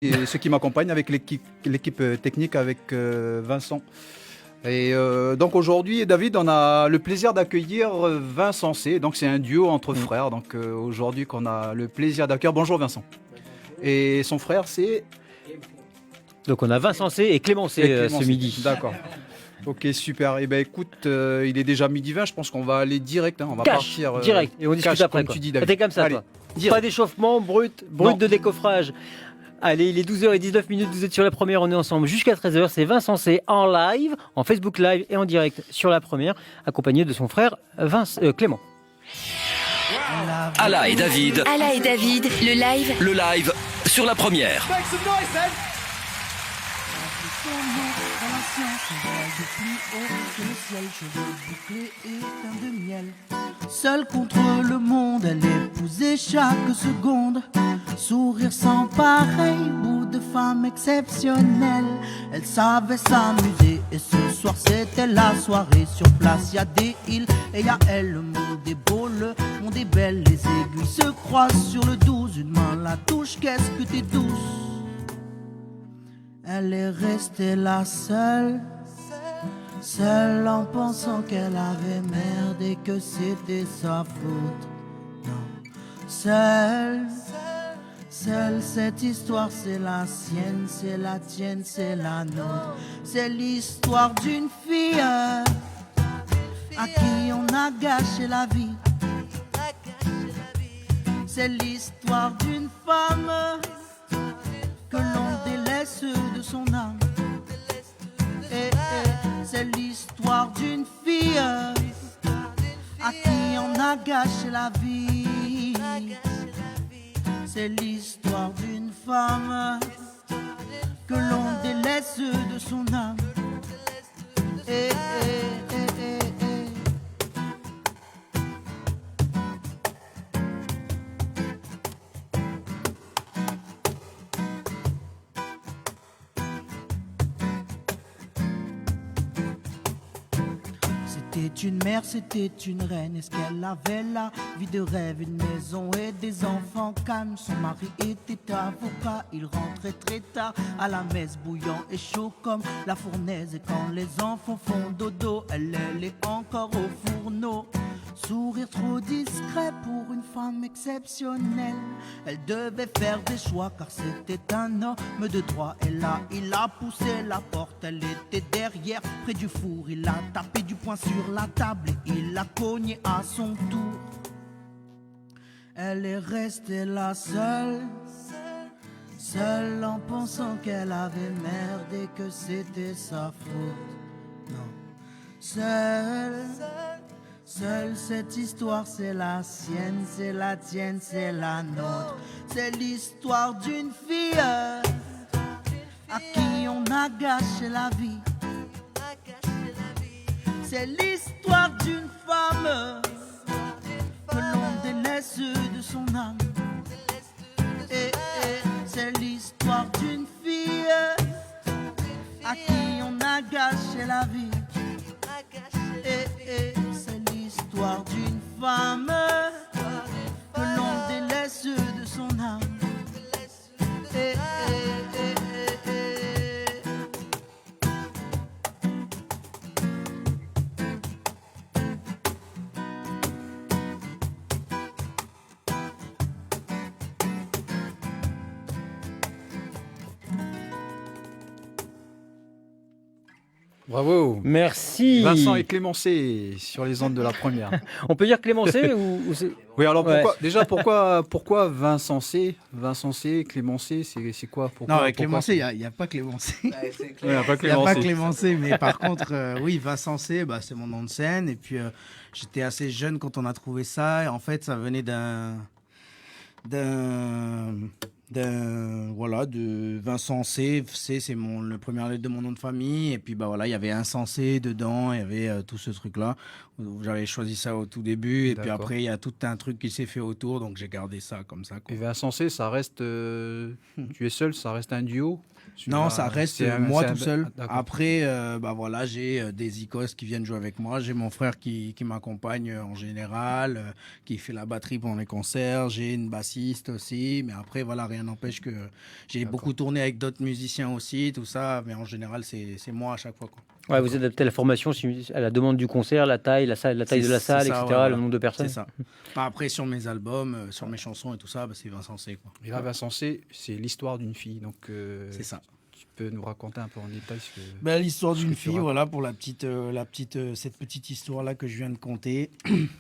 et ceux qui m'accompagnent avec l'équipe technique avec Vincent. Et donc aujourd'hui, David, on a le plaisir d'accueillir Vincent C. Donc c'est un duo entre frères. Donc aujourd'hui qu'on a le plaisir d'accueillir. Bonjour Vincent. Et son frère c'est Donc on a Vincent C et Clément C Clément ce C. midi. D'accord. Ok, super. Et ben écoute, il est déjà midi 20. Je pense qu'on va aller direct. On va Cash, partir direct. Et on discute cash, après. comme Quoi. tu dis, David. T'es comme ça, Allez, toi. direct. Pas d'échauffement, brut Non. de décoffrage. Allez, il est 12h19, vous êtes sur la première, on est ensemble jusqu'à 13h. C'est Vincent C en live, en Facebook Live et en direct sur la première, accompagné de son frère Clément. Ala et David, Le live. le live sur la première. Seule contre le monde, elle épousait chaque seconde. Sourire sans pareil, bout de femme exceptionnelle. Elle savait s'amuser et ce soir c'était la soirée. Sur place y a des îles et y a elle. Le monde est beau, le monde est belle. Les aiguilles se croisent sur le 12. Une main la touche, qu'est-ce que t'es douce. Elle est restée là seule, seule en pensant qu'elle avait merdé, que c'était sa faute. Non, seule, seule cette histoire c'est la sienne, c'est la tienne, c'est la nôtre. C'est l'histoire d'une fille à qui on a gâché la vie. C'est l'histoire d'une femme que l'on délaisse de son âme. Et c'est l'histoire d'une fille à qui on a gâché la vie. C'est l'histoire d'une femme que l'on délaisse de son âme. Et C'était une mère, c'était une reine. Est-ce qu'elle avait la vie de rêve? Une maison et des enfants calmes. Son mari était avocat, il rentrait très tard à la messe, bouillant et chaud comme la fournaise. Et quand les enfants font dodo, elle est encore au fourneau. Sourire trop discret pour une femme exceptionnelle. Elle devait faire des choix car c'était un homme de droit. Et là, il a poussé la porte, elle était derrière, près du four. Il a tapé du poing sur la table et il a cogné à son tour. Elle est restée là seule, seule en pensant qu'elle avait merdé, que c'était sa faute. Non, seule. Seule cette histoire c'est la sienne, c'est la tienne, c'est la nôtre. C'est l'histoire d'une fille à qui on a gâché la vie. C'est l'histoire d'une femme que l'on délaisse de son âme. Et c'est l'histoire d'une fille à qui on a gâché la vie. Et c'est l'histoire d'une femme que l'on délaisse de son âme. Bravo. Merci. Vincent et Clément C sur les ondes de la première. On peut dire Clément C ou c'est... Oui, alors Ouais. pourquoi Vincent C, Clément C, c'est quoi? Pourquoi, Non, avec pourquoi Clément C, il n'y a pas Clément C. Il n'y a pas Il n'y a Clément pas C. Clément C, mais par contre, oui, Vincent C, bah, c'est mon nom de scène. Et puis, j'étais assez jeune quand on a trouvé ça. Et en fait, ça venait voilà, de Vincent C. C, c'est le premier lettre de mon nom de famille. Et puis, bah voilà, il y avait insensé dedans. Il y avait tout ce truc-là. J'avais choisi ça au tout début. Et puis D'accord. après, il y a tout un truc qui s'est fait autour. Donc, j'ai gardé ça comme ça, quoi. Et Vincent C, ça reste. Tu es seul, ça reste un duo? Non, ça reste moi tout seul. D'accord. Après, bah voilà, j'ai des icos qui viennent jouer avec moi. J'ai mon frère qui m'accompagne en général, qui fait la batterie pendant les concerts. J'ai une bassiste aussi. Mais après, voilà, rien rien n'empêche que j'ai beaucoup tourné avec d'autres musiciens aussi, tout ça, mais en général, c'est moi à chaque fois, quoi. Ouais, vous adaptez la formation à la demande du concert, la taille de la salle, C'est etc., ça, ouais, le voilà. nombre de personnes. C'est ça. Après, sur mes albums, sur mes chansons et tout ça, c'est Vincent C, quoi. Et là, Vincent C, c'est l'histoire d'une fille. Donc, C'est ça. tu peux nous raconter un peu en détail ce que. L'histoire ce d'une que tu fille, racontes. voilà, pour cette petite histoire-là que je viens de conter.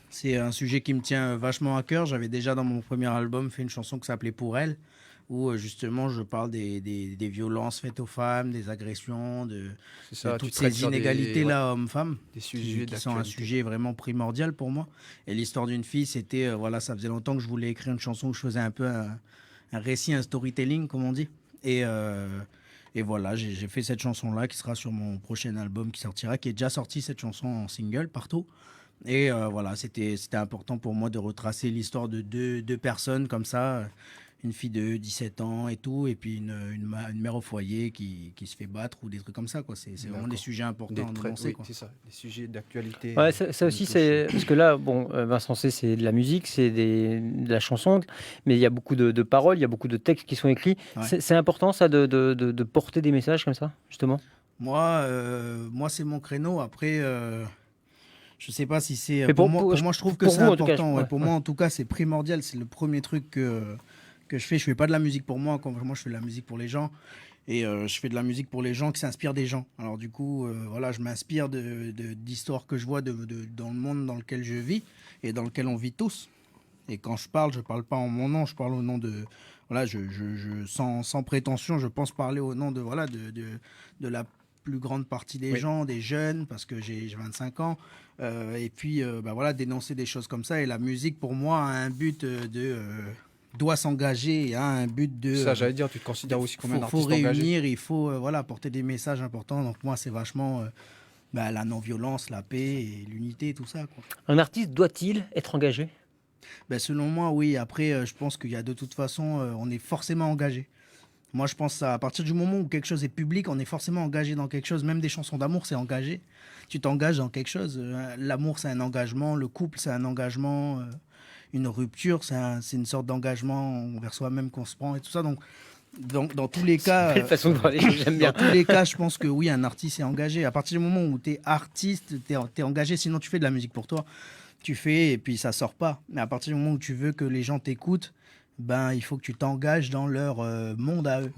C'est un sujet qui me tient vachement à cœur. J'avais déjà dans mon premier album fait une chanson qui s'appelait Pour elle, où justement je parle des violences faites aux femmes, des agressions, de C'est ça, toutes tu traites ces sur des- inégalités-là hommes-femmes, des sujets qui sont un d'actualité. sujet vraiment primordial pour moi. Et l'histoire d'une fille, c'était, voilà, ça faisait longtemps que je voulais écrire une chanson où je faisais un peu un récit, un storytelling, comme on dit. Et voilà, j'ai fait cette chanson-là qui sera sur mon prochain album qui sortira, qui est déjà sorti, cette chanson en single partout. Et voilà, c'était important pour moi de retracer l'histoire de deux personnes comme ça, une fille de 17 ans et tout, et puis une mère au foyer qui se fait battre ou des trucs comme ça, quoi. C'est vraiment D'accord. des sujets importants à dénoncer, Oui, quoi. c'est ça, des sujets d'actualité. Ouais, ça aussi, c'est. Parce que là, bon, Vincent C, c'est de la musique, c'est de la chanson, mais il y a beaucoup de paroles, il y a beaucoup de textes qui sont écrits. Ouais. C'est important, ça, de porter des messages comme ça, justement. Moi, c'est mon créneau. Après, je sais pas si c'est. Mais Pour moi, je trouve que pour c'est vous, en tout cas, important. ouais, Pour moi, en tout cas, c'est primordial. C'est le premier truc que je fais. Je fais pas de la musique pour moi. Moi, je fais de la musique pour les gens. Et je fais de la musique pour les gens qui s'inspirent des gens. Alors du coup, voilà, je m'inspire d'histoires que je vois dans le monde dans lequel je vis et dans lequel on vit tous. Et quand je parle pas en mon nom, je parle au nom de... Voilà, sans prétention, je pense parler au nom de, voilà, de la plus grande partie des gens, des jeunes, parce que j'ai 25 ans. Et puis, voilà, dénoncer des choses comme ça. Et la musique, pour moi, a un but doit s'engager, a un but de... Ça, j'allais dire, tu te considères aussi comme un faut artiste engagé. réunir, il faut voilà, porter des messages importants. Donc moi, c'est vachement la non-violence, la paix et l'unité, tout ça, quoi. Un artiste doit-il être engagé? Selon moi, oui. Après, je pense qu'il y a de toute façon, on est forcément engagé. Moi, je pense à partir du moment où quelque chose est public, on est forcément engagé dans quelque chose. Même des chansons d'amour, c'est engagé. Tu t'engages dans quelque chose. L'amour, c'est un engagement. Le couple, c'est un engagement. Une rupture, c'est une sorte d'engagement envers soi-même qu'on se prend et tout ça. Donc dans tous les cas, Belle façon de parler, j'aime bien. dans tous les cas, je pense que oui, un artiste est engagé. À partir du moment où tu es artiste, tu es engagé. Sinon, tu fais de la musique pour toi. Tu fais et puis ça sort pas. Mais à partir du moment où tu veux que les gens t'écoutent, il faut que tu t'engages dans leur monde à eux.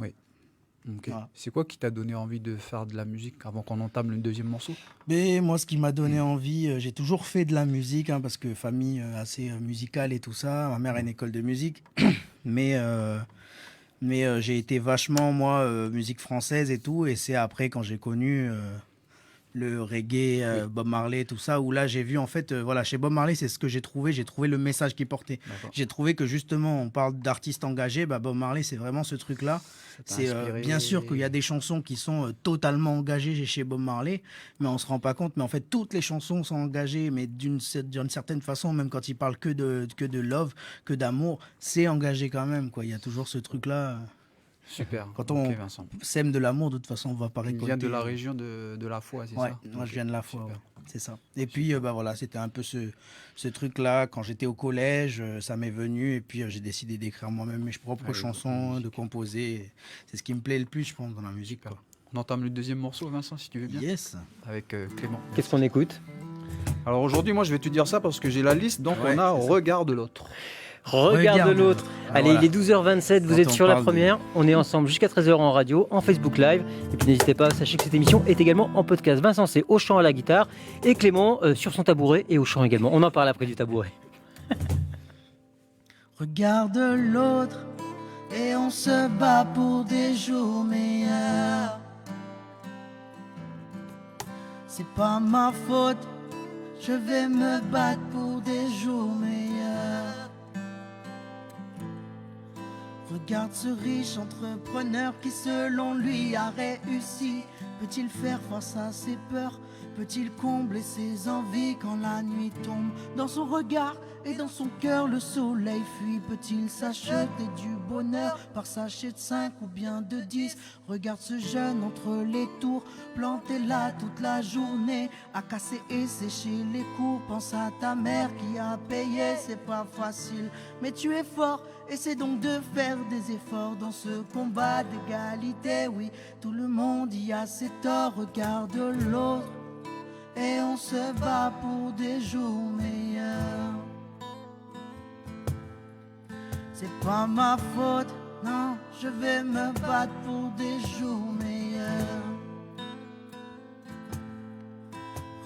Ok. Voilà. C'est quoi qui t'a donné envie de faire de la musique avant qu'on entame le deuxième morceau? Mais moi, ce qui m'a donné envie, j'ai toujours fait de la musique, hein, parce que famille assez musicale et tout ça. Ma mère a une école de musique, mais j'ai été vachement, moi, musique française et tout. Et c'est après, quand j'ai connu le reggae, Bob Marley, tout ça, où là, j'ai vu, en fait, voilà, chez Bob Marley, c'est ce que j'ai trouvé le message qu'il portait. D'accord. J'ai trouvé que, justement, on parle d'artistes engagés, Bob Marley, c'est vraiment ce truc-là. t'a C'est inspiré. bien sûr qu'il y a des chansons qui sont totalement engagées chez Bob Marley, mais on se rend pas compte. Mais en fait, toutes les chansons sont engagées, mais d'une certaine façon, même quand il parle que de love, que d'amour, c'est engagé quand même, quoi. Il y a toujours ce truc-là. Super. Quand Ok, on Vincent. sème de l'amour, de toute façon, on va pas Il récolter. vient de la région de la foi, c'est Ouais, ça? moi Ok, je viens de la foi, super. ouais. C'est ça. Et puis voilà, c'était un peu ce truc-là. Quand j'étais au collège, ça m'est venu et puis j'ai décidé d'écrire moi-même mes propres Ouais, chansons, musique. de composer. C'est ce qui me plaît le plus, je pense, dans la musique, quoi. On entame le deuxième morceau, Vincent, si tu veux bien, Yes. avec Clément. Qu'est-ce qu'on écoute? Alors aujourd'hui, moi, je vais te dire ça parce que j'ai la liste, donc Ouais, on a c'est ça. Regarde l'autre. Regarde l'autre. Allez, voilà. il est 12h27, vous Quand êtes on sur la parle première. On est ensemble jusqu'à 13h en radio, en Facebook Live. Et puis n'hésitez pas, sachez que cette émission est également en podcast. Vincent, c'est au chant à la guitare et Clément sur son tabouret et au chant également. On en parle après du tabouret. Regarde l'autre et on se bat pour des jours meilleurs. C'est pas ma faute, je vais me battre pour des jours meilleurs. Regarde ce riche entrepreneur qui selon lui a réussi. Peut-il faire face à ses peurs? Peut-il combler ses envies quand la nuit tombe? Dans son regard, et dans son cœur le soleil fuit. Peut-il s'acheter du bonheur par sachet de 5 ou bien de 10? Regarde ce jeune entre les tours, planté là toute la journée, à casser et sécher les cours. Pense à ta mère qui a payé, c'est pas facile, mais tu es fort. Essaie donc de faire des efforts dans ce combat d'égalité. Oui, tout le monde y a ses torts. Regarde l'autre et on se bat pour des jours meilleurs. C'est pas ma faute, non, je vais me battre pour des jours meilleurs.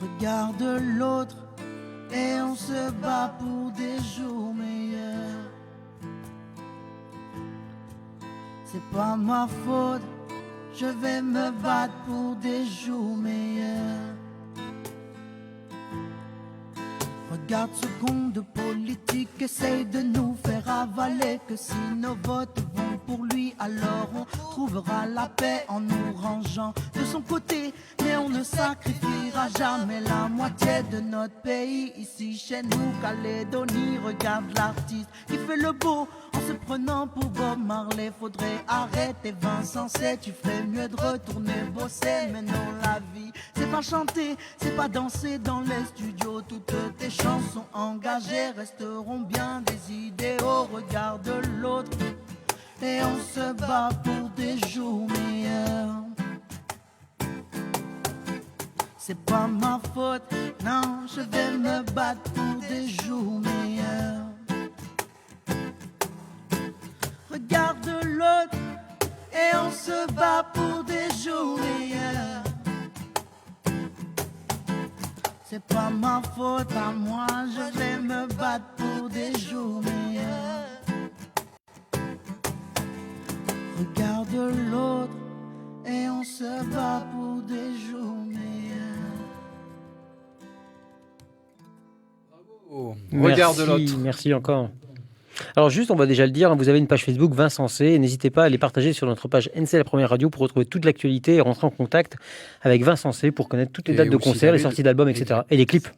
Regarde l'autre et on se bat pour des jours meilleurs. C'est pas ma faute, je vais me battre pour des jours meilleurs. Regarde ce con de politique essaye de nous faire avaler que si nos votes vont pour lui, alors on trouvera la paix en nous rangeant de son côté. Mais on ne sacrifiera jamais la moitié de notre pays. Ici chez nous, Calédonie, regarde l'artiste qui fait le beau en se prenant pour Bob Marley. Faudrait arrêter Vincent, c'est tu ferais mieux de retourner bosser. Mais non, la vie, c'est pas chanter, c'est pas danser dans les studios. Toutes tes chansons engagées resteront bien des idéaux. Regarde l'autre et on se bat pour des jours meilleurs. C'est pas ma faute, non, je vais me battre pour des jours meilleurs. Regarde l'autre et on se bat pour des jours meilleurs. C'est pas ma faute à moi, je vais me battre pour des jours meilleurs. Regarde l'autre et on se bat pour des jours meilleurs. Regarde Merci, l'autre. merci encore. Alors juste, on va déjà le dire, vous avez une page Facebook Vincent C, et n'hésitez pas à les partager sur notre page NC La Première Radio pour retrouver toute l'actualité et rentrer en contact avec Vincent C pour connaître toutes les Et dates de aussi concerts, les David. sorties d'albums, etc. Et les clips.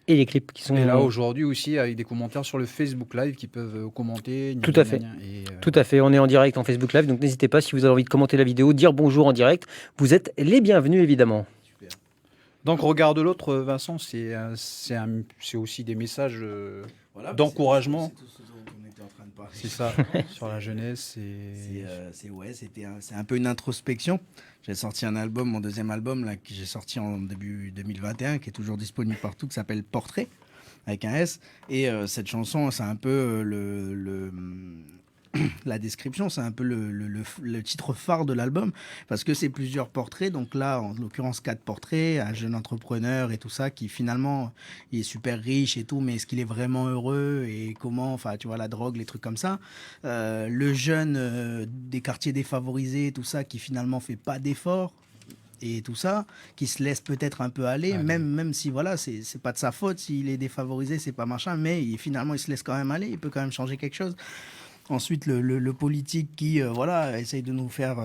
Et les clips qui sont... Et là, aujourd'hui aussi, avec des commentaires sur le Facebook Live qui peuvent commenter. Tout à fait. Et, Tout à fait, on est en direct en Facebook Live, donc n'hésitez pas, si vous avez envie de commenter la vidéo, dire bonjour en direct, vous êtes les bienvenus évidemment. Donc, regarde l'autre, Vincent, c'est aussi des messages d'encouragement. C'est tout ce dont on était en train de parler. C'est ça, sur la jeunesse. C'est un peu une introspection. J'ai sorti un album, mon deuxième album, là, que j'ai sorti en début 2021, qui est toujours disponible partout, qui s'appelle Portrait, avec un S. Et cette chanson, c'est un peu la description, c'est un peu le titre phare de l'album, parce que c'est plusieurs portraits. Donc là, en l'occurrence, 4 portraits, un jeune entrepreneur et tout ça, qui finalement, il est super riche et tout, mais est-ce qu'il est vraiment heureux et comment, enfin, tu vois, la drogue, les trucs comme ça. Le jeune des quartiers défavorisés, tout ça, qui finalement fait pas d'efforts et tout ça, qui se laisse peut-être un peu aller, même si voilà, c'est pas de sa faute, s'il est défavorisé, c'est pas machin, mais finalement, il se laisse quand même aller, il peut quand même changer quelque chose. Ensuite, le politique qui voilà, essaye de nous faire,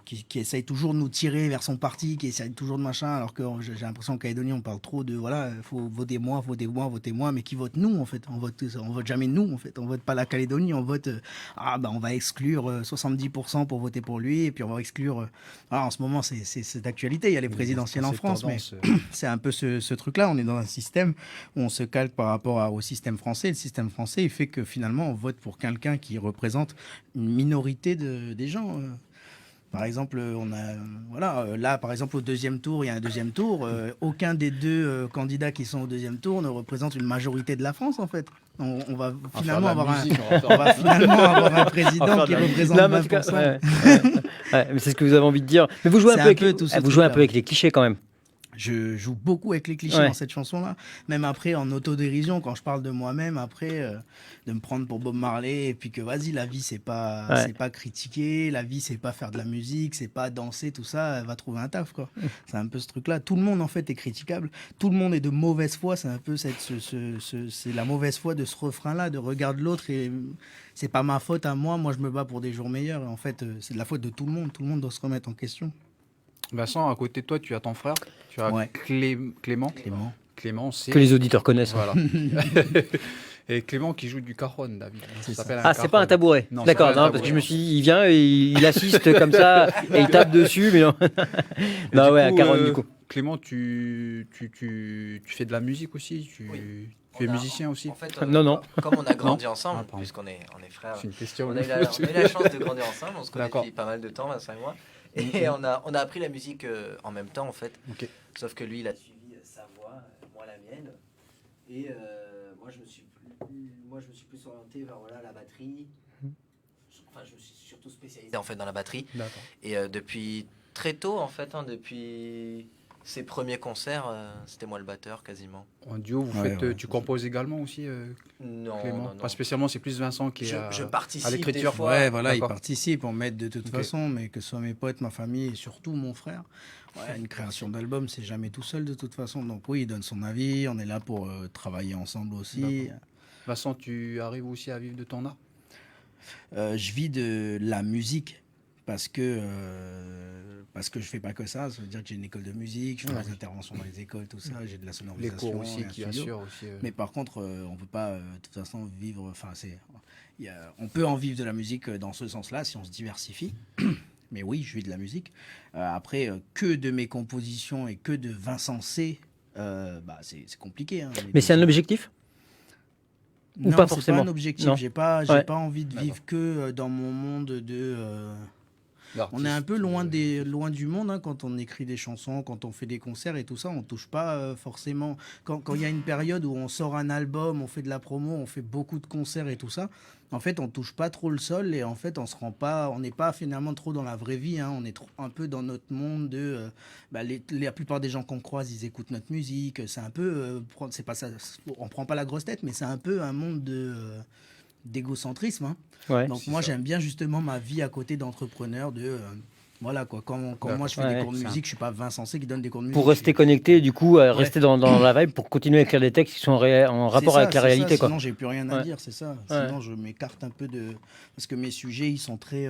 qui essaye toujours de nous tirer vers son parti, qui essaye toujours de machin, alors que j'ai l'impression qu'en Calédonie, on parle trop de voilà, faut voter moi, mais qui vote nous en fait, on vote jamais nous en fait, on vote pas la Calédonie, on vote on va exclure 70% pour voter pour lui, et puis on va exclure. En ce moment, c'est d'actualité, il y a les présidentielles en France, mais c'est un peu ce truc-là, on est dans un système où on se calque par rapport au système français. Le système français, il fait que finalement, on vote pour quelqu'un qui représente une minorité des gens. Par exemple, là, par exemple, au deuxième tour, il y a un deuxième tour. Aucun des deux candidats qui sont au deuxième tour ne représente une majorité de la France, en fait. On va finalement avoir un président qui représente 20%. Mais c'est ce que vous avez envie de dire. Mais vous jouez un peu avec les clichés quand même. Je joue beaucoup avec les clichés dans cette chanson-là. Même après, en autodérision, quand je parle de moi-même, après, de me prendre pour Bob Marley, et puis que vas-y, la vie, c'est pas critiquer, la vie, c'est pas faire de la musique, c'est pas danser, tout ça, elle va trouver un taf, quoi. C'est un peu ce truc-là. Tout le monde, en fait, est critiquable. Tout le monde est de mauvaise foi. C'est un peu c'est la mauvaise foi de ce refrain-là, de regarde l'autre et c'est pas ma faute à moi. Moi, je me bats pour des jours meilleurs. En fait, c'est de la faute de tout le monde. Tout le monde doit se remettre en question. Vincent, à côté de toi, tu as ton frère, tu as Clément. Clément, c'est... Que les auditeurs connaissent. Voilà. Et Clément qui joue du cajon, David. Ça s'appelle Ah, c'est pas un tabouret. Non, D'accord, c'est pas un non, parce que tabouret. je me suis dit, il vient et il assiste comme ça et il tape dessus, mais non. Et Non, du ouais, coup, un caron, du coup. Clément, tu fais de la musique aussi Oui. Tu es On a- musicien aussi En fait, Non, non. Comme on a grandi Non. ensemble, Ah, pardon. puisqu'on est frères, C'est une question. on a eu la chance de grandir ensemble, on se connaît D'accord. depuis pas mal de temps, 25 mois, et on a appris la musique en même temps en fait, Ok. sauf que lui il a suivi sa voix, moi la mienne, et moi je me suis plus orienté vers voilà, la batterie, enfin je me suis surtout spécialisé en fait dans la batterie, D'accord. et depuis très tôt en fait, depuis ses premiers concerts, c'était moi le batteur quasiment. En duo, vous Ouais, faites, ouais. tu composes également aussi, Non, Clément non, non. Pas spécialement, c'est plus Vincent qui est Je à participe l'écriture. des fois. Ouais, voilà, ils D'accord. participent, on m'aide de toute Ok. façon, mais que ce soit mes potes, ma famille et surtout mon frère. Ouais, une création d'album, c'est jamais tout seul de toute façon. Donc oui, il donne son avis, on est là pour travailler ensemble aussi. Vincent, tu arrives aussi à vivre de ton art? Je vis de la musique parce que je fais pas que ça. Ça veut dire que j'ai une école de musique, je fais des interventions dans les écoles, tout ça. J'ai de la Les sonorisation. cours aussi et un qui studio. assurent aussi. Mais par contre, on peut pas de toute façon vivre. Enfin, on peut en vivre de la musique dans ce sens-là si on se diversifie. Mais oui, je vis de la musique. Après, que de mes compositions et que de Vincent C, c'est compliqué. Hein, Mais c'est un objectif? Ou non, pas c'est forcément? pas un objectif. Non. J'ai pas Ouais. envie de vivre que dans mon monde de. On est un peu L'artiste, loin du monde hein, quand on écrit des chansons, quand on fait des concerts et tout ça. On touche pas forcément. Quand il y a une période où on sort un album, on fait de la promo, on fait beaucoup de concerts et tout ça. En fait, on touche pas trop le sol et en fait, on n'est pas finalement trop dans la vraie vie. Hein. On est un peu dans notre monde de. La plupart des gens qu'on croise, ils écoutent notre musique. C'est un peu. C'est pas ça. On prend pas la grosse tête, mais c'est un peu un monde d'égocentrisme. Hein. Ouais. Donc c'est moi ça. j'aime bien justement ma vie à côté d'entrepreneur voilà quoi quand moi je fais Ouais, des cours de c'est musique je suis pas Vincent C qui donne des cours de musique. Pour rester connecté, du coup, rester dans la vibe, pour continuer à écrire des textes qui sont en rapport avec la réalité, quoi. Sinon j'ai plus rien à Ouais. dire, c'est ça. Ouais. Sinon je m'écarte un peu de parce que mes sujets ils sont très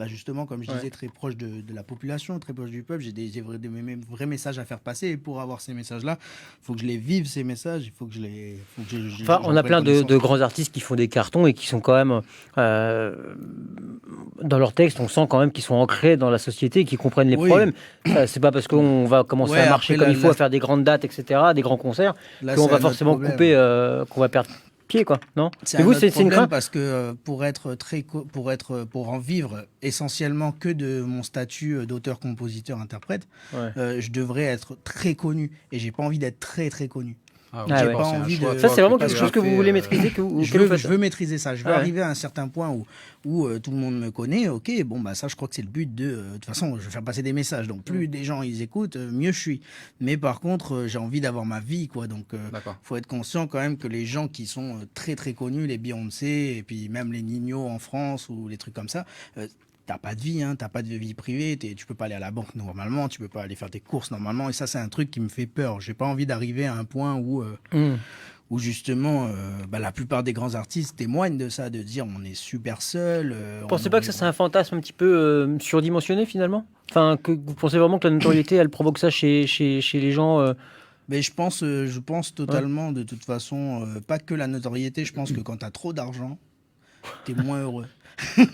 justement comme je Ouais. disais très proches de la population, très proches du peuple. J'ai mes vrais messages à faire passer et pour avoir ces messages là, il faut que je les vive ces messages, il faut que je les Enfin, on a plein de grands artistes qui font des cartons et qui sont quand même dans leurs textes, on sent quand même qu'ils sont ancrés dans la société et qu'ils comprennent les Oui. problèmes. C'est pas parce qu'on va commencer Ouais, à marcher après, comme là- il faut, là- à faire des grandes dates, etc., des grands concerts, Là, qu'on c'est va un autre forcément problème. couper, qu'on va perdre pied, quoi. Non? C'est Mais un vous, autre c'est une problème crainte. parce que pour en vivre essentiellement que de mon statut d'auteur, compositeur, interprète, Ouais. je devrais être très connu et j'ai pas envie d'être très très connu. Ah, Ah j'ai ouais. pas envie de- Ça, c'est vraiment parce quelque que chose que vous voulez maîtriser, que vous Je veux maîtriser ça. Je veux Ouais. arriver à un certain point où tout le monde me connaît. Ok, bon bah ça, je crois que c'est le but de toute façon, je vais faire passer des messages. Donc plus des gens ils écoutent, mieux je suis. Mais par contre, j'ai envie d'avoir ma vie, quoi. Donc D'accord. faut être conscient quand même que les gens qui sont très très connus, les Beyoncé et puis même les Nino en France ou les trucs comme ça. T'as pas de vie, hein, t'as pas de vie privée, tu peux pas aller à la banque normalement, tu peux pas aller faire tes courses normalement, et ça c'est un truc qui me fait peur. J'ai pas envie d'arriver à un point où justement la plupart des grands artistes témoignent de ça, de dire on est super seul. Vous pensez pas que ça c'est un fantasme un petit peu surdimensionné finalement? Enfin, que vous pensez vraiment que la notoriété elle provoque ça chez les gens Mais je pense totalement de toute façon, pas que la notoriété, je pense que quand t'as trop d'argent, t'es moins heureux. Ouais,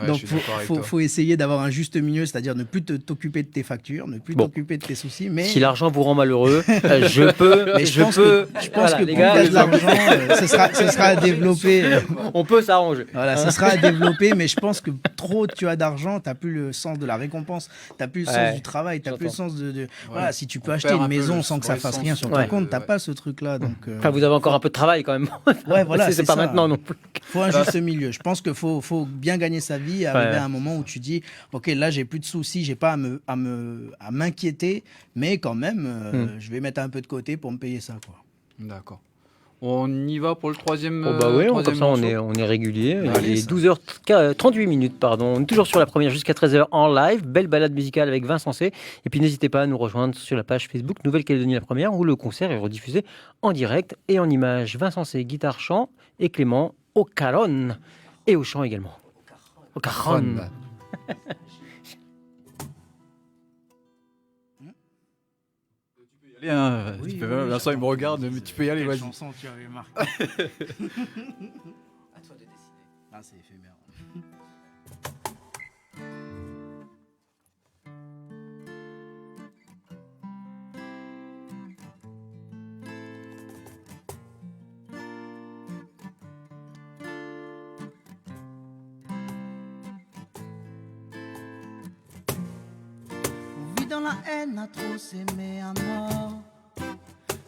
Donc je suis d'accord avec toi. faut essayer d'avoir un juste milieu, c'est-à-dire ne plus t'occuper de tes factures, ne plus Bon. t'occuper de tes soucis, mais Si l'argent vous rend malheureux, je peux. mais je pense que Voilà, les pour gars, de l'argent, ce sera à développer. on peut s'arranger. Voilà, ce sera à développer, mais je pense que trop tu as d'argent, t'as plus le sens de la récompense, t'as plus le sens Ouais, du travail, t'as plus le j'entends. sens voilà, si tu peux On acheter perd une un peu maison le sans que ça vrai fasse sens rien sur de- ton Ouais. compte, t'as ouais. pas ce truc-là, donc. Enfin, vous avez encore un peu de travail quand même. Ouais, voilà, c'est pas ça. maintenant non plus. Faut un juste milieu. Je pense qu'il faut bien gagner sa vie, arriver Ouais. à un moment où tu dis, ok, là j'ai plus de soucis, j'ai pas à m'inquiéter, mais quand même, je vais mettre un peu de côté pour me payer ça, quoi. D'accord. On y va pour le troisième. Oh bah oui, comme troisième ça on morceau. est régulier. Allez, Il est ça. 12h38 minutes, pardon. On est toujours sur la première jusqu'à 13h en live. Belle balade musicale avec Vincent C. Et puis n'hésitez pas à nous rejoindre sur la page Facebook Nouvelle-Calédonie la première où le concert est rediffusé en direct et en images. Vincent C, guitare chant et Clément au caron et au chant également. Au caron. Allez, hein, Oui, tu peux, oui, Vincent, il me j'attends regarde, que tu mais dises, tu peux y aller, quelle vas-y. chanson tu avais marqué. À toi de décider. Ah, c'est éphémère. On vit dans la haine à trop s'aimer à mort.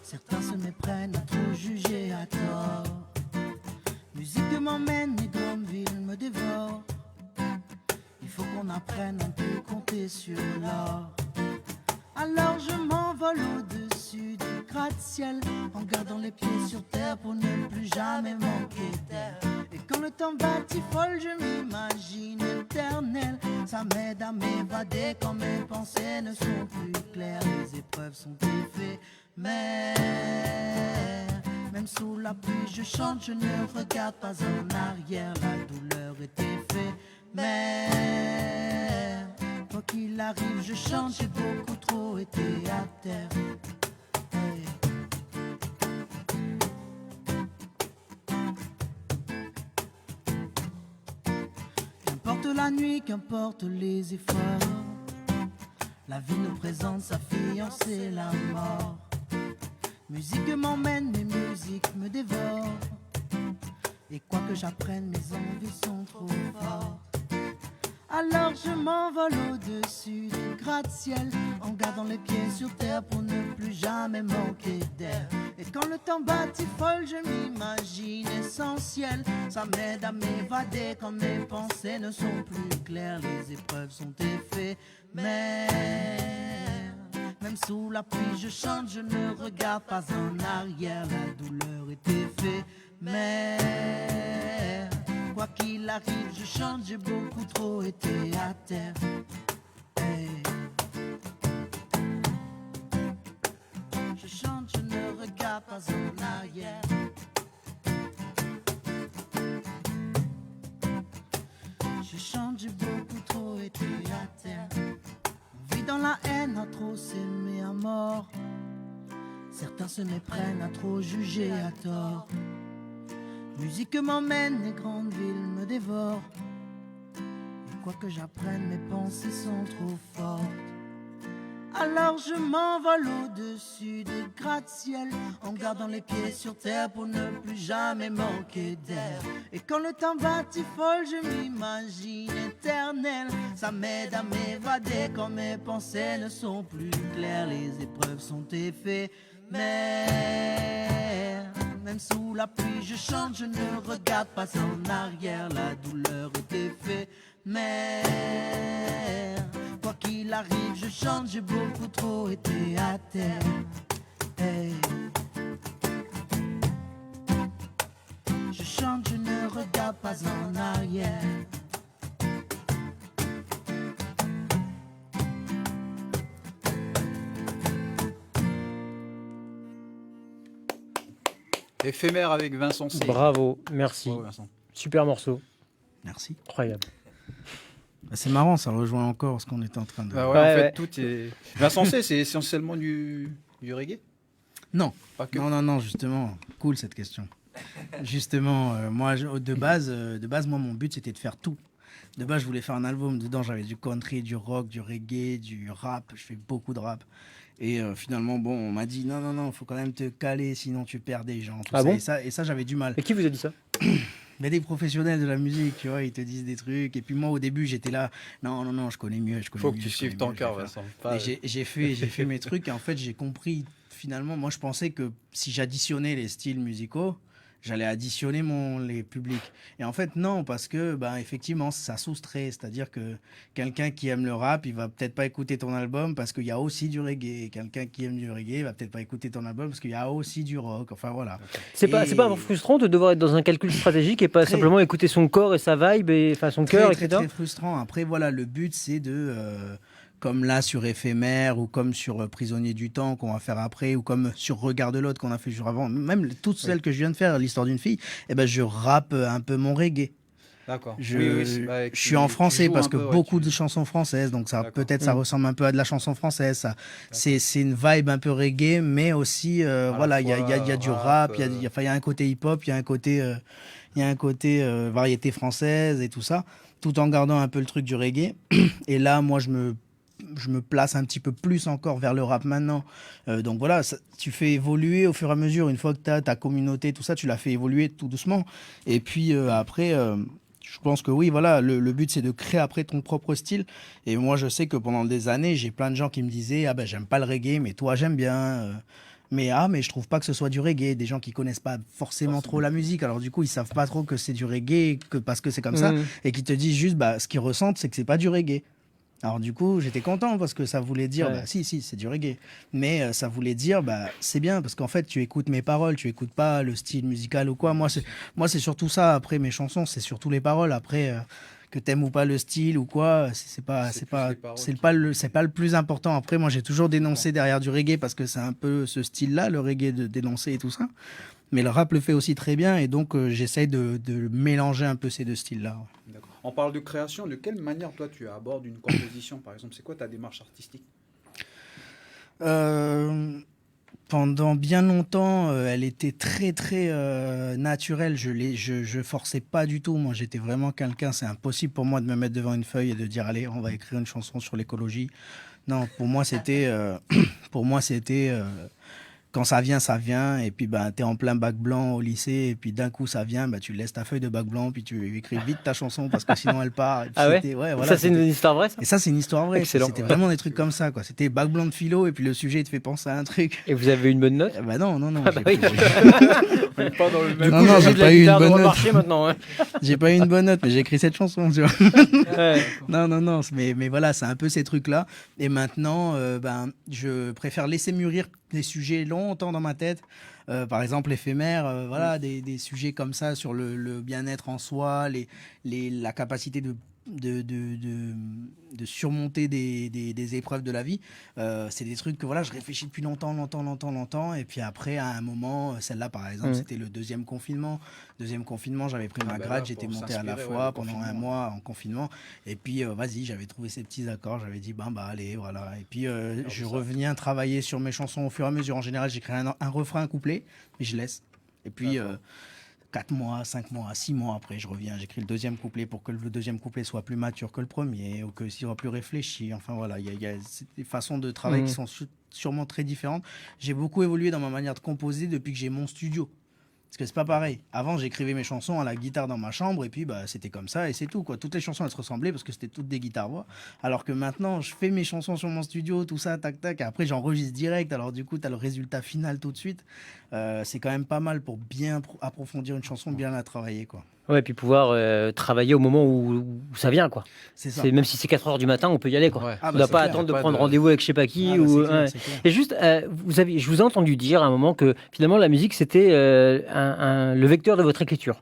Certains se méprennent à trop juger à tort. Musique m'emmène et grande ville me dévore. Il faut qu'on apprenne un peu compter sur l'or. Alors je m'envole au-dessus du gratte-ciel, en gardant les pieds sur terre pour ne plus jamais manquer d'air. Et quand le temps batifole, je m'imagine éternel. Ça m'aide à m'évader quand mes pensées ne sont plus claires. Les épreuves sont éphémères. Même sous la pluie, je chante, je ne regarde pas en arrière. La douleur est éphémère. Quoi qu'il arrive, je chante, j'ai beaucoup trop été à terre. Hey. Qu'importe la nuit, qu'importe les efforts, la vie nous présente sa fiancée, la mort. Musique m'emmène, mes musiques me dévorent. Et quoi que j'apprenne, mes envies sont trop fortes. Alors je m'envole au-dessus du gratte-ciel, en gardant les pieds sur terre pour ne plus jamais manquer d'air. Et quand le temps batifole, je m'imagine essentiel. Ça m'aide à m'évader quand mes pensées ne sont plus claires. Les épreuves sont éphémères. Même sous la pluie, je chante, je ne regarde pas en arrière. La douleur est éphémère. Quoi qu'il arrive, je chante, j'ai beaucoup trop été à terre. Hey. Je chante, je ne regarde pas en arrière. Je chante, j'ai beaucoup trop été à terre. On vit dans la haine à trop s'aimer à mort. Certains se méprennent à trop juger à tort. Musique m'emmène, les grandes villes me dévorent. Et quoi que j'apprenne, mes pensées sont trop fortes. Alors je m'envole au-dessus des gratte-ciel, en gardant les pieds sur terre pour ne plus jamais manquer d'air. Et quand le temps batifole, je m'imagine éternel. Ça m'aide à m'évader quand mes pensées ne sont plus claires. Les épreuves sont éphémères. Même sous la pluie, je chante, je ne regarde pas en arrière. La douleur est éphémère. Quoi qu'il arrive, je chante, j'ai beaucoup trop été à terre. Hey. Je chante, je ne regarde pas en arrière. Éphémère avec Vincent C. Bravo, merci. Bravo, Vincent. Super morceau, Merci. incroyable. Bah, c'est marrant, ça rejoint encore ce qu'on était en train de... Bah ouais, Ouais, en fait, ouais. tout est. Vincent C, c'est essentiellement du reggae. Non, Pas que. non, justement, cool cette question. Justement, moi, de base, moi, mon but, c'était de faire tout. De base, je voulais faire un album. Dedans, j'avais du country, du rock, du reggae, du rap. Je fais beaucoup de rap. Et finalement, bon, on m'a dit non, faut quand même te caler, sinon tu perds des gens. Tout Ah ça. bon Et ça, j'avais du mal. Et qui vous a dit ça? Mais des professionnels de la musique, tu vois, ils te disent des trucs. Et puis moi, au début, j'étais là, non, je connais mieux. Faut que tu suives ton cœur, Vincent. Pas- Et j'ai fait mes trucs et en fait j'ai compris finalement, moi je pensais que si j'additionnais les styles musicaux, j'allais additionner les publics. Et en fait non, parce que effectivement ça soustrait, c'est-à-dire que quelqu'un qui aime le rap, il va peut-être pas écouter ton album parce qu'il y a aussi du reggae. Quelqu'un qui aime du reggae, il va peut-être pas écouter ton album parce qu'il y a aussi du rock. Enfin voilà. C'est pas Et- frustrant de devoir être dans un calcul stratégique et pas Très. simplement écouter son corps et sa vibe, et enfin son cœur, très, etc. très frustrant. Après, voilà, le but, c'est de, comme là sur Éphémère, ou comme sur Prisonnier du temps qu'on va faire après, ou comme sur Regard de l'autre qu'on a fait le jour avant, même toutes celles que je viens de faire, l'histoire d'une fille, je rappe un peu mon reggae. D'accord. Je, Oui, oui, c'est vrai que je suis en tu français joues parce un que peu, ouais, beaucoup tu- de chansons françaises, donc ça D'accord. peut-être ça ressemble un peu à de la chanson française. Ça, c'est une vibe un peu reggae, mais aussi À la voilà, il y a du fois, rap, enfin, il y a un côté hip-hop, il y a un côté variété française et tout ça, tout en gardant un peu le truc du reggae. Et là, moi, je me place un petit peu plus encore vers le rap maintenant. Donc voilà, tu fais évoluer au fur et à mesure. Une fois que tu as ta communauté, tout ça, tu la fais évoluer tout doucement. Et puis après, je pense que oui, voilà, le but c'est de créer après ton propre style. Et moi, je sais que pendant des années, j'ai plein de gens qui me disaient, ah ben j'aime pas le reggae, mais toi j'aime bien. Mais je trouve pas que ce soit du reggae. Des gens qui connaissent pas forcément trop la musique, alors du coup ils savent pas trop que c'est du reggae, que parce que c'est comme ça, Mm. et qui te disent juste, bah ce qu'ils ressentent, c'est que c'est pas du reggae. Alors du coup, j'étais content parce que ça voulait dire, Ouais. bah si, c'est du reggae. Mais ça voulait dire, bah c'est bien parce qu'en fait, tu écoutes mes paroles, tu écoutes pas le style musical ou quoi. Moi, c'est surtout ça. Après mes chansons, c'est surtout les paroles. Après, que t'aimes ou pas le style ou quoi, C'est plus les paroles qui- c'est pas le plus important. Après, moi, j'ai toujours dénoncé derrière du reggae parce que c'est un peu ce style-là, le reggae de dénoncer et tout ça. Mais le rap le fait aussi très bien et donc j'essaye de mélanger un peu ces deux styles-là. D'accord. On parle de création. De quelle manière, toi, tu abordes une composition, par exemple? C'est quoi ta démarche artistique? Euh, Pendant bien longtemps, elle était très très naturelle. Je forçais pas du tout. Moi, j'étais vraiment quelqu'un. C'est impossible pour moi de me mettre devant une feuille et de dire allez, on va écrire une chanson sur l'écologie. Non, pour moi c'était, pour moi c'était quand ça vient, ça vient. Et puis bah t'es en plein bac blanc au lycée et puis d'un coup ça vient, bah tu laisses ta feuille de bac blanc puis tu écris vite ta chanson parce que sinon elle part. Et puis Ah ouais c'était- ouais, voilà, Ça, c'est c'était- une histoire vraie, ça? Et ça, c'est une histoire vraie. Excellent. C'était vraiment des trucs comme ça, quoi. C'était bac blanc de philo et puis le sujet il te fait penser à un truc. Et vous avez eu une bonne note? Bah non, non, non. Ah bah j'ai- oui. On n'est pas dans le Du même. Non, coup, non, j'ai j'ai vu de la pas eu une guitare de bonne note. remarcher maintenant. Ouais. J'ai pas eu une bonne note, mais j'ai écrit cette chanson, tu vois. Ouais. Non, non, non. Mais voilà, c'est un peu ces trucs-là. Et maintenant, ben, je préfère laisser mûrir des sujets longtemps dans ma tête. Par exemple, éphémère, voilà, des sujets comme ça sur le bien-être en soi, la capacité de surmonter des épreuves de la vie. C'est des trucs que voilà, je réfléchis depuis longtemps. Et puis après, à un moment, celle-là, par exemple, c'était le deuxième confinement. Deuxième confinement, j'avais pris ma bah grade, là, j'étais pour monté à la s'inspirer, fois le pendant un confinement. mois en confinement. Et puis, vas-y, j'avais trouvé ces petits accords. J'avais dit, bah allez, voilà. Et puis, je reviens travailler sur mes chansons au fur et à mesure. En général, j'écris un refrain, un couplet, et je laisse. Et puis, 4 mois, 5 mois, 6 mois après, je reviens, j'écris le deuxième couplet pour que le deuxième couplet soit plus mature que le premier ou que soit plus réfléchi. Enfin voilà, il y a des façons de travailler qui sont sûrement très différentes. J'ai beaucoup évolué dans ma manière de composer depuis que j'ai mon studio. Parce que c'est pas pareil. Avant, j'écrivais mes chansons à la guitare dans ma chambre et puis bah, c'était comme ça et c'est tout, quoi. Toutes les chansons, elles se ressemblaient parce que c'était toutes des guitares-voix. Alors que maintenant, je fais mes chansons sur mon studio, tout ça, tac, tac. Et après, j'enregistre direct. Alors du coup, tu as le résultat final tout de suite. C'est quand même pas mal pour bien approfondir une chanson, bien la travailler, quoi. Ouais, puis pouvoir travailler au moment où ça vient, quoi. C'est ça. Même si c'est 4 heures du matin, on peut y aller, quoi. Ouais. Ah, On bah, ne doit c'est pas clair, attendre de pas prendre de- rendez-vous avec je sais pas qui. Ah, bah, ou... c'est clair, ouais. c'est clair. Et juste, je vous ai entendu dire à un moment que finalement la musique c'était le vecteur de votre écriture.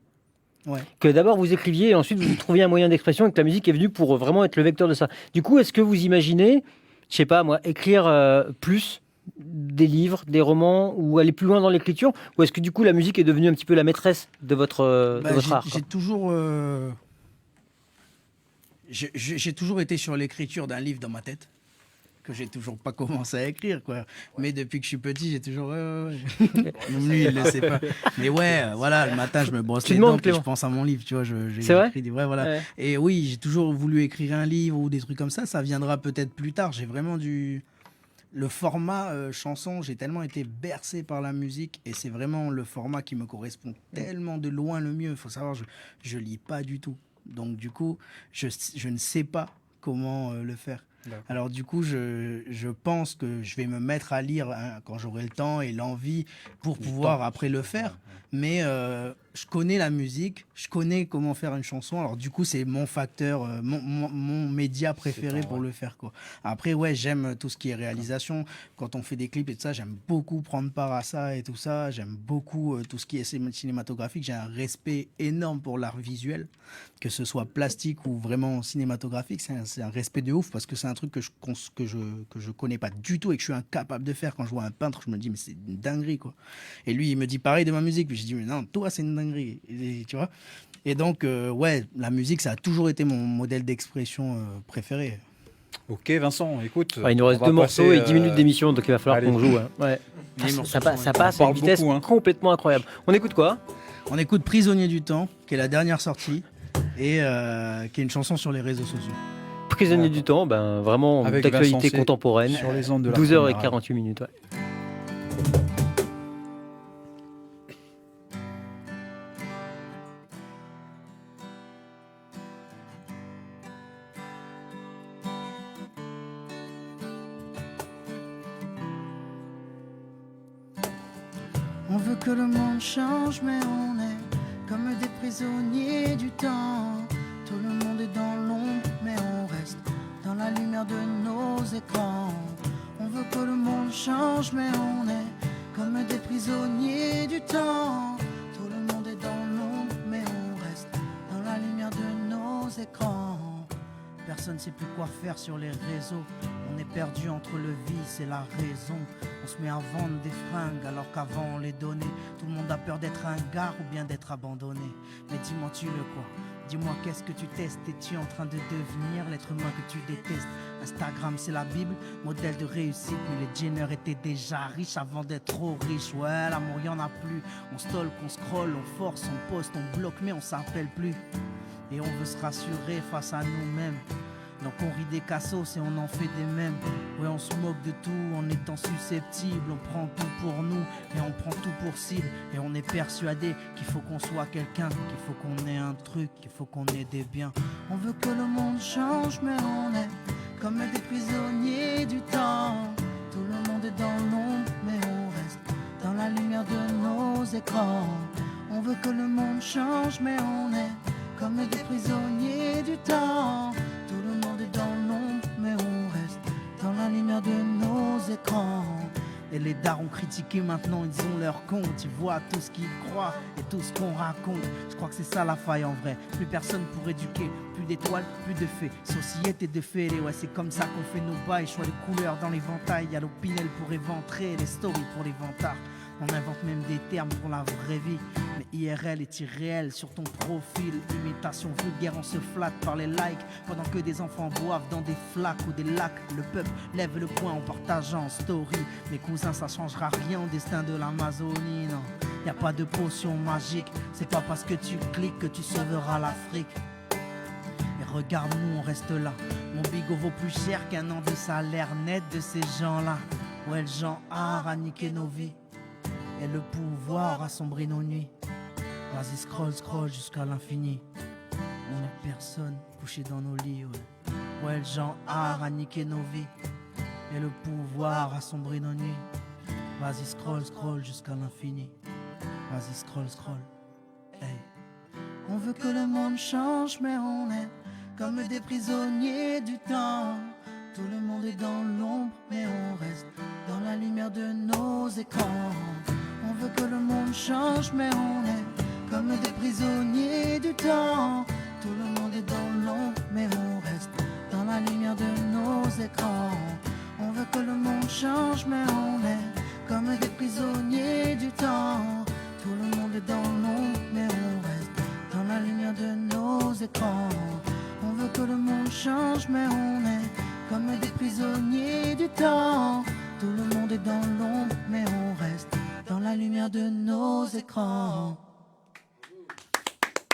Ouais. Que d'abord vous écriviez et ensuite vous trouviez un moyen d'expression et que la musique est venue pour vraiment être le vecteur de ça. Du coup, est-ce que vous imaginez, je sais pas moi, écrire plus des livres, des romans ou aller plus loin dans l'écriture, ou est-ce que du coup la musique est devenue un petit peu la maîtresse de votre, Bah, de votre art, quoi? j'ai toujours, j'ai toujours été sur l'écriture d'un livre dans ma tête que j'ai toujours pas commencé à écrire, quoi. Mais depuis que je suis petit, j'ai toujours ouais. Même lui, il le sait pas. Mais ouais, voilà, le matin, je me brosse Tu les demandes, dents puis Clément. je pense à mon livre, tu vois. C'est vrai J'écris ouais, voilà. Ouais. Et oui, j'ai toujours voulu écrire un livre ou des trucs comme ça. Ça viendra peut-être plus tard. J'ai vraiment le format chanson, j'ai tellement été bercé par la musique et c'est vraiment le format qui me correspond tellement de loin le mieux. Il faut savoir, je lis pas du tout. Donc du coup, je ne sais pas comment le faire. D'accord. Alors du coup, je pense que je vais me mettre à lire quand j'aurai le temps et l'envie pour pouvoir après le faire. Mais je connais la musique, je connais comment faire une chanson. Alors du coup, c'est mon facteur, mon média préféré pour le faire, quoi. Après, ouais, j'aime tout ce qui est réalisation. Quand on fait des clips et tout ça, j'aime beaucoup prendre part à ça et tout ça. J'aime beaucoup tout ce qui est cinématographique. J'ai un respect énorme pour l'art visuel, que ce soit plastique ou vraiment cinématographique. C'est un respect de ouf parce que c'est un truc que je connais pas du tout et que je suis incapable de faire. Quand je vois un peintre, je me dis mais c'est une dinguerie, quoi. Et lui, il me dit pareil de ma musique. Puis je dis mais non, toi c'est une dinguerie. Et tu vois. Et donc, ouais, la musique, ça a toujours été mon modèle d'expression préféré. Ok, Vincent, écoute. Ouais, il nous reste on va 2 morceaux passer, et 10 minutes d'émission, donc il va falloir allez. qu'on joue. Hein. Ouais. Les morceaux Ça passe sont- à une parle vitesse beaucoup, hein. complètement incroyable. On écoute quoi? On écoute Prisonnier du temps, qui est la dernière sortie, et qui est une chanson sur les réseaux sociaux. Prisonnier du temps, ben, vraiment Avec d'actualité Vincent C. contemporaine. sur les ondes de la 12h48 minutes. Ouais. On veut que le monde change, mais on est comme des prisonniers du temps. Tout le monde est dans l'ombre, mais on reste dans la lumière de nos écrans. On veut que le monde change, mais on est comme des prisonniers du temps. Tout le monde est dans l'ombre, mais on reste dans la lumière de nos écrans. Personne ne sait plus quoi faire sur les réseaux. On est perdu entre le vice et la raison. On se met à vendre des fringues alors qu'avant on les donnait. Tout le monde a peur d'être un gars ou bien d'être abandonné. Mais dis-moi tu le quoi? Dis-moi qu'est-ce que tu testes? Es-tu en train de devenir l'être humain que tu détestes? Instagram c'est la Bible, modèle de réussite. Mais les Jenner étaient déjà riches avant d'être trop riches. Ouais, l'amour y en a plus. On stalk, on scroll, on force, on poste, on bloque mais on s'appelle plus. Et on veut se rassurer face à nous-mêmes. Donc on rit des cassos et on en fait des mèmes. Ouais, on se moque de tout en étant susceptible. On prend tout pour nous et on prend tout pour cible. Et on est persuadé qu'il faut qu'on soit quelqu'un, qu'il faut qu'on ait un truc, qu'il faut qu'on ait des biens. On veut que le monde change, mais on est comme des prisonniers du temps. Tout le monde est dans l'ombre, mais on reste dans la lumière de nos écrans. On veut que le monde change, mais on est comme des prisonniers du temps. Tout le monde est dans l'ombre, mais on reste dans la lumière de nos écrans. Et les darons critiqués maintenant, ils ont leur compte. Ils voient tout ce qu'ils croient et tout ce qu'on raconte. Je crois que c'est ça la faille en vrai. Plus personne pour éduquer, plus d'étoiles, plus de fées. Société de fêlés, ouais, c'est comme ça qu'on fait nos bails. Choix les couleurs dans l'éventail. Y'a l'opinel pour éventrer, les stories pour les vantards. On invente même des termes pour la vraie vie. Mais IRL est irréel sur ton profil. Imitation vulgaire, on se flatte par les likes. Pendant que des enfants boivent dans des flaques ou des lacs. Le peuple lève le poing en partageant en story. Mes cousins, ça changera rien au destin de l'Amazonie, non. Y a pas de potion magique. C'est pas parce que tu cliques que tu sauveras l'Afrique. Et regarde-nous, on reste là. Mon bigot vaut plus cher qu'un an de salaire net de ces gens-là. Ouais, le genre art a niqué nos vies. Et le pouvoir assombrit nos nuits. Vas-y, scroll, scroll jusqu'à l'infini. On est personne couché dans nos lits, ouais. Ouais, le genre art a niqué nos vies. Et le pouvoir assombrit nos nuits. Vas-y, scroll, scroll jusqu'à l'infini. Vas-y, scroll, scroll. Hey. On veut que le monde change, mais on est comme des prisonniers du temps. Tout le monde est dans l'ombre, mais on reste dans la lumière de nos écrans. On veut que le monde change, mais on est comme des prisonniers du temps. Tout le monde est dans l'ombre, mais on reste dans la lumière de nos écrans. On veut que le monde change, mais on est comme des prisonniers du temps. Tout le monde est dans l'ombre, mais on reste dans la lumière de nos écrans. On veut que le monde change, mais on est comme des prisonniers du temps. Tout le monde est dans l'ombre, mais on reste dans la lumière de nos écrans.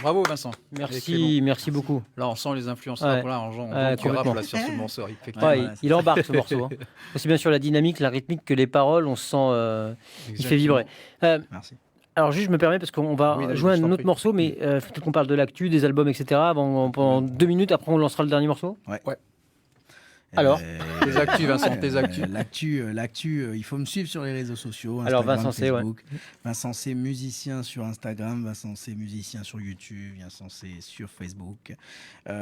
Bravo Vincent. Merci, merci beaucoup. Là, on sent les influences Ouais. là, on joue Ouais, du rap complètement. là, sur ce morceau. Effectivement. Ouais, il embarque ce morceau. Hein. Aussi bien sur la dynamique, la rythmique que les paroles, on se sent. Il fait vibrer. Merci. Alors, juste, je me permets, parce qu'on va Oui, David, jouer je t'en un autre prie. morceau, mais faut qu'on parle de l'actu, des albums, etc. Pendant 2 minutes, après, on lancera le dernier morceau. Ouais. Alors Tes actus, Vincent, tes actus. L'actu, il faut me suivre sur les réseaux sociaux. Alors, Instagram, Vincent C, ouais. Facebook. Vincent C, musicien sur Instagram. Vincent C, musicien sur YouTube. Vincent C, sur Facebook. Il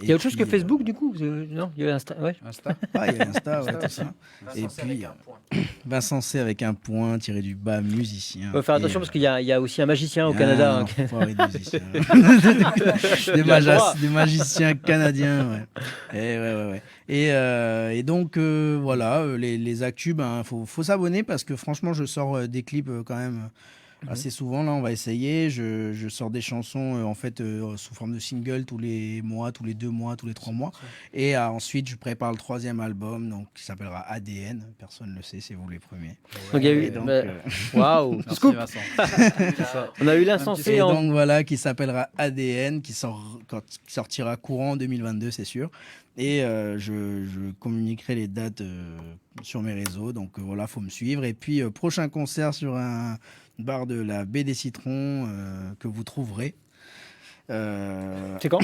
y a autre chose que Facebook, du coup Non, il y a Insta. Ouais. Insta. Ah, il y a Insta, ouais, Insta tout aussi. ça. Et puis, Vincent C avec un point, tiré du bas, musicien. Il faut faire Et, attention parce qu'il y a aussi un magicien au ah, Canada. non, hein. enfoiré de musicien. Il a le droit. Des magiciens canadiens, ouais. Ouais. Et donc, voilà, les actus, faut s'abonner parce que franchement, je sors des clips quand même assez souvent. Là, on va essayer. Je sors des chansons en fait sous forme de single tous les mois, tous les 2 mois, tous les 3 mois. Et ensuite, je prépare le 3e album, donc qui s'appellera ADN. Personne ne le sait, c'est vous les premiers. Donc il y a eu. Et donc, Waouh. Merci Scoop. Vincent. On a eu l'insensé et en. donc voilà, qui s'appellera ADN, qui sortira courant 2022, c'est sûr. Et je communiquerai les dates sur mes réseaux. Donc voilà, faut me suivre. Et puis prochain concert sur un bar de la Baie des Citrons que vous trouverez. C'est quand?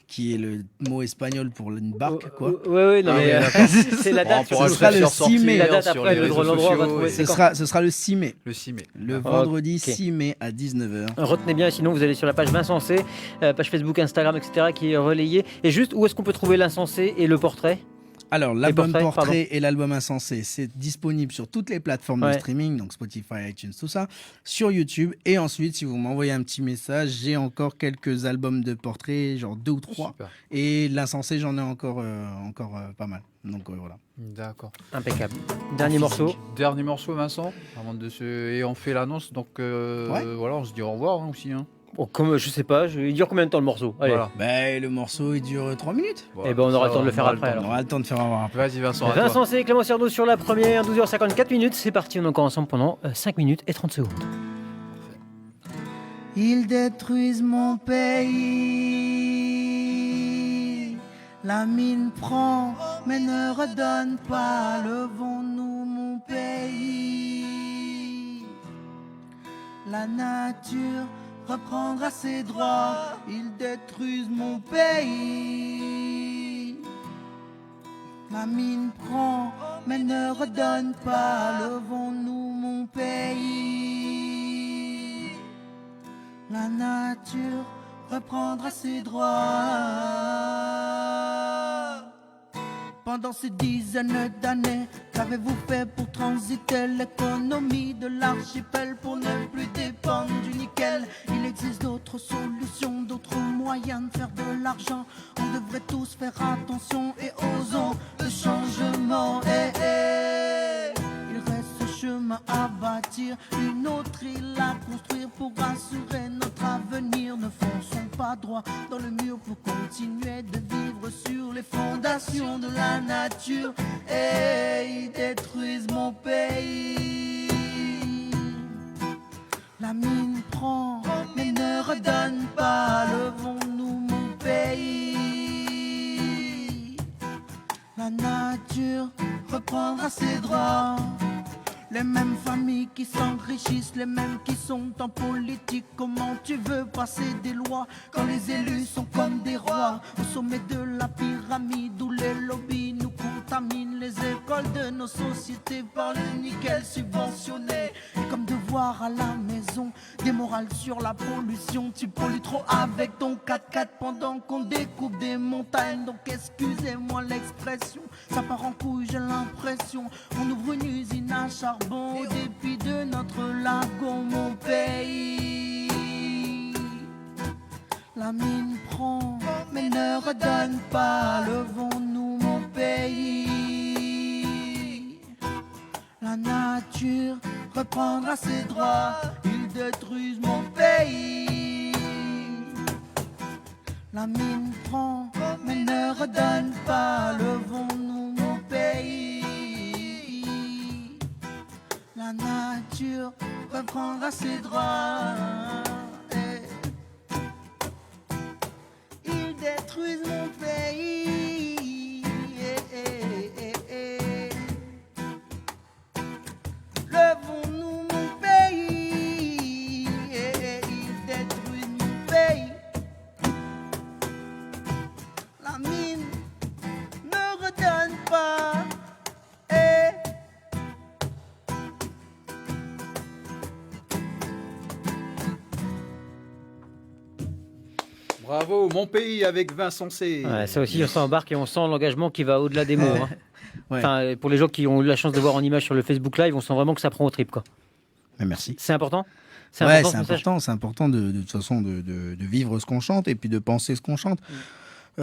Qui est le mot espagnol pour une barque, quoi. Oui, non, Ah mais oui, d'accord. c'est la date. On pourra ce sera le ressortir 6 mai. La date sur après, les le réseaux l'endroit, on va sociaux trouver. et- C'est Ce sera le 6 mai. Le 6 mai. Le Ah, vendredi ok. 6 mai à 19h. Retenez bien, sinon vous allez sur la page Vincensé, page Facebook, Instagram, etc., qui est relayée. Et juste, où est-ce qu'on peut trouver l'insensé et le portrait? Alors, l'album portraits, Portrait et l'album Insensé, c'est disponible sur toutes les plateformes Ouais. de streaming, donc Spotify, iTunes, tout ça, sur YouTube. Et ensuite, si vous m'envoyez un petit message, j'ai encore quelques albums de portraits, genre 2 ou 3. Super. Et l'Insensé, j'en ai encore pas mal. Donc voilà. D'accord. Impeccable. Dernier morceau. Dernier morceau, Vincent, avant de et on fait l'annonce. Donc voilà, on se dit au revoir aussi. Hein. Oh, comme, je sais pas, il dure combien de temps le morceau? Allez. Voilà. Ben, le morceau, il dure 3 minutes. Voilà. Eh ben, on aura le temps de le faire aura après, temps. On aura le temps de faire avoir un peu. Vas-y Vincent, à toi. Vincent C, Clément Cerdo sur la première, 12h54 minutes. C'est parti, on est encore ensemble pendant 5 minutes et 30 secondes. Ils détruisent mon pays. La mine prend, mais ne redonne pas. Levons-nous, mon pays. La nature reprendra ses droits. Ils détruisent mon pays. La mine prend, mais ne redonne pas. Levons-nous, mon pays. La nature reprendra ses droits. Pendant ces dizaines d'années, qu'avez-vous fait pour transiter l'économie de l'archipel pour ne plus dépendre du nickel? Il existe d'autres solutions, d'autres moyens de faire de l'argent. On devrait tous faire attention et osons le changement. Il reste ce chemin à bâtir, une autre île à construire pour assurer notre avenir. Ne fonçons pas droit dans le mur pour continuer de vivre sur les fondations de la nature. Et ils détruisent mon pays. La mine prend, mais ne redonne pas. Levons-nous, mon pays. La nature reprendra ses droits. Les mêmes familles qui s'enrichissent, les mêmes qui sont en politique. Comment tu veux passer des lois quand les élus sont comme des rois? Au sommet de la pyramide où les lobbies nous contaminent les écoles de nos sociétés par le nickel subventionné. Et comme devoir à la maison, des morales sur la pollution. Tu pollues trop avec ton 4x4 pendant qu'on découpe des montagnes. Donc excusez-moi l'expression, ça part en couille, j'ai l'impression. On ouvre une usine à charbon au dépit de notre lagon, mon pays. La mine prend, mais ne redonne pas. Levons-nous, mon pays. La nature reprendra ses droits. Ils détruisent mon pays. La mine prend, mais ne redonne pas. Levons-nous, mon pays. La nature reprendra ses droits. Ils détruisent mon pays. Levons-nous, mon pays. Ils détruisent mon pays. La mine ne redonne pas. Bravo, mon pays avec Vincent C. Ouais, ça aussi, on s'embarque et on sent l'engagement qui va au-delà des mots. Hein. Ouais. Enfin, pour les gens qui ont eu la chance de voir en image sur le Facebook Live, on sent vraiment que ça prend au trip, quoi. Mais merci. C'est important? Ouais, ce c'est message important. C'est important de toute façon de vivre ce qu'on chante et puis de penser ce qu'on chante.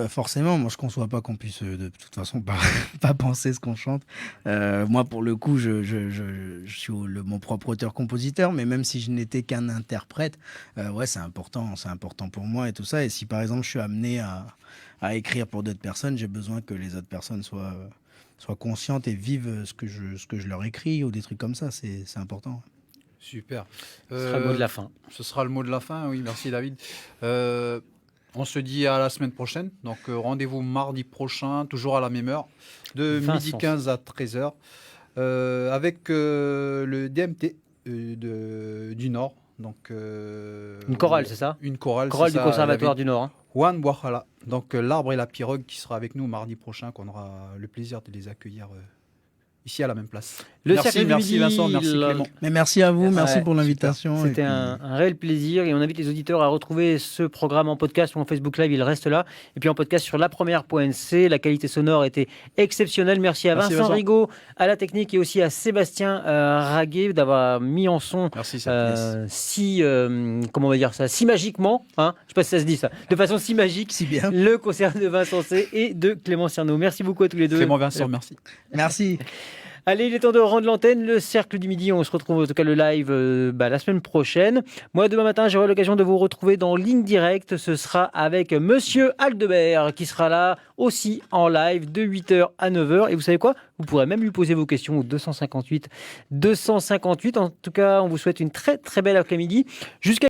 Forcément, moi je conçois pas qu'on puisse de toute façon pas, pas penser ce qu'on chante. Moi pour le coup, je suis mon propre auteur-compositeur, mais même si je n'étais qu'un interprète, ouais c'est important pour moi et tout ça. Et si par exemple je suis amené à écrire pour d'autres personnes, j'ai besoin que les autres personnes soient conscientes et vivent ce que je leur écris ou des trucs comme ça, c'est important. Super. Ce sera le mot de la fin. Ce sera le mot de la fin, oui, merci David. On se dit à la semaine prochaine. Donc rendez-vous mardi prochain, toujours à la même heure, de midi 15 à 13h, avec le DMT du Nord. Donc, une chorale, c'est ça? Une chorale, chorale du Conservatoire du Nord. Hein. Juan Wahala. Donc l'arbre et la pirogue qui sera avec nous mardi prochain, qu'on aura le plaisir de les accueillir ici à la même place. Merci Vincent, merci Clément. Mais merci à vous, merci pour l'invitation. C'était un réel plaisir et on invite les auditeurs à retrouver ce programme en podcast ou en Facebook Live, il reste là. Et puis en podcast sur lapremière.nc, la qualité sonore était exceptionnelle. Merci à Vincent Rigaud, à la technique et aussi à Sébastien Raguet d'avoir mis en son comment on va dire ça, si magiquement, hein, je ne sais pas si ça se dit ça, de façon si magique, si bien, le concert de Vincent C et de Clément Cernot. Merci beaucoup à tous les deux. Clément Vincent, merci. Merci. Allez, il est temps de rendre l'antenne. Le Cercle du Midi, on se retrouve en tout cas le live la semaine prochaine. Moi, demain matin, j'aurai l'occasion de vous retrouver dans Ligne Directe. Ce sera avec Monsieur Aldebert qui sera là aussi en live de 8h à 9h. Et vous savez quoi? Vous pourrez même lui poser vos questions au 258. En tout cas, on vous souhaite une très très belle après-midi. Jusqu'à